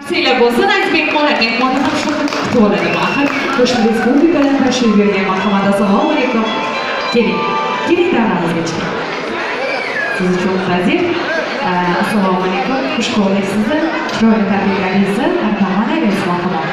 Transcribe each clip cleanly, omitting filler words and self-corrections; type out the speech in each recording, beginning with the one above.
Sila bo'lsin, Azizbek mehmonni ham shuni kutib oladimi? Axir Toshkent Respublikadan tashrif buyurgan marhamat, assalomu alaykum. Keling davramizga chiqing. Siz uchun ta'zim. Assalomu alaykum. Xush ko'rdik sizni. Chiroyli tabriklaringizni armon aylaysiz marhamat.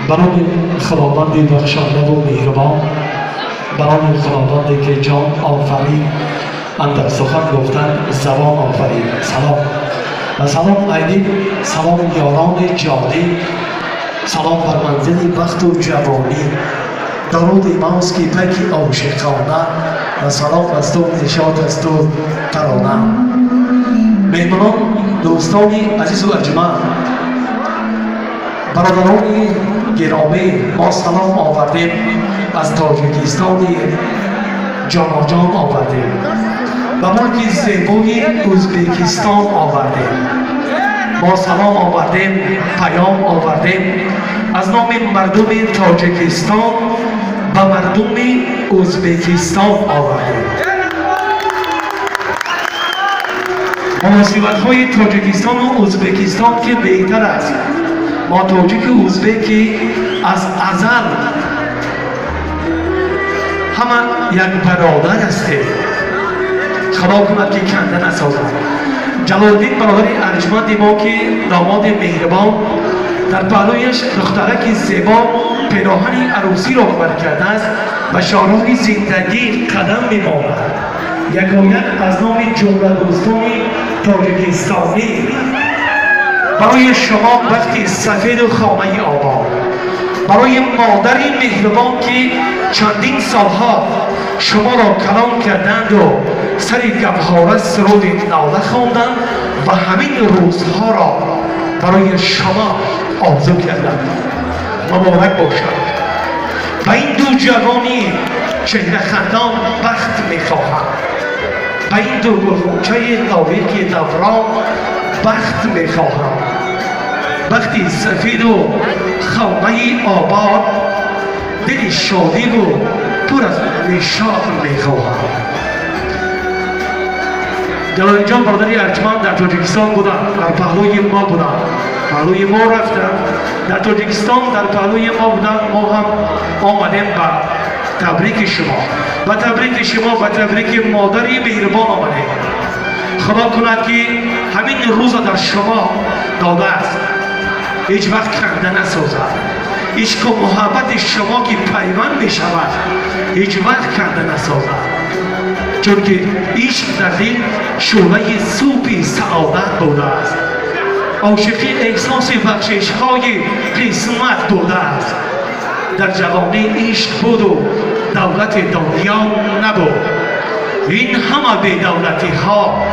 برای خداوند بخشنده و مهربان، برای خداوندی که جان آفرید، اندر سخن گفتن زبان آفرید. سلام عیدی، سلام یاران جانی، سلام بر منزل وقت و جوانی، درود ماست که پیک عاشقانه و سلام از تو نشاط از تو ترانه. مهمانان، دوستان عزیز و ارجمند، برادران گرامی، ما سلام آوردیم از تاجیکستان جان آوردیم و ملک زیبای ازبکستان آوردیم. ما سلام آوردیم، پیام آوردیم از نام مردم تاجیکستان و مردم ازبکستان آوردیم. مناسبت های تاجیکستان و ازبکستان که بهتر است. ما تاجیک ازبکی از ازل همه یک برادر هستیم. خدا کند که کنده نسازد. جلال‌الدین برادر ارجمند ما که داماد مهربان، در پهلویش دخترک زیبا پیراهن عروسی را بر کرده است و شاهراه زندگی قدم می‌ماند. یکایک از نام جمله دوستان تاجیکستانی برای شما بخت سفید و خامه آباد، برای مادر مهربان که چندین سالها شما را کلام کردند و سر گوهاره سرود ناله خواندند و همین روزها را برای شما آرزو کردند. مبارک باشد. و این دو جوانی چهره خندان بخت میخواهند. و این دو گلخوچه ناوک دوران بخت میخواهم. بختی سفید و خامه آباد، دل شادی و پر از نشاط میخواهم. جلال جان برادر ارجمند در تاجیکستان بودن، در پهلوی ما بودن، پهلوی ما رفتن، در تاجیکستان در پهلوی ما بودن. ما هم آمدیم به تبریک شما و تبریک شما و تبریک مادری مهربان آمدیم. خدا کند که همین روز در شما داده است، هیچ وقت کنده نسازد. عشق و محبت شما که پیوند می شود هیچ وقت کنده نسازد، چون که عشق در دل شعله سوپ سعادت بوده است. عاشقی احساس بخشش های قسمت بوده است. در جوانی عشق بود و دولت دنیا نبود. این همه بی دولتی ها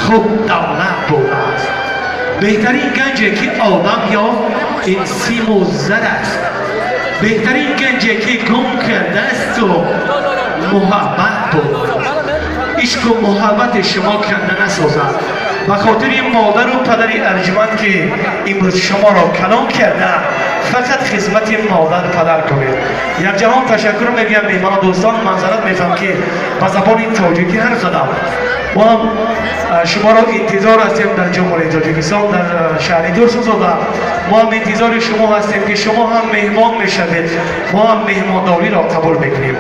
خوب دولت بوده است. بهترین گنجی که آدم یا این سیم و زر است. بهترین گنجی که گم کرده است و محبت بود. عشق و محبت شما کنده نسازد. به خاطر مادر و پدر ارجمند که امروز شما را کلام کرده، فقط خدمت مادر پدر کنید. یک جهان تشکر میگم میهمان دوستان. منظرت میفهم که به زبان تاجیکی حرف زدم. ما شما را انتظار هستیم در جمهوری تاجیکستان، در شهر دورسوزاده. ما هم انتظار شما هستیم که شما هم مهمان میشوید. ما هم مهمانداری را قبول میکنیم.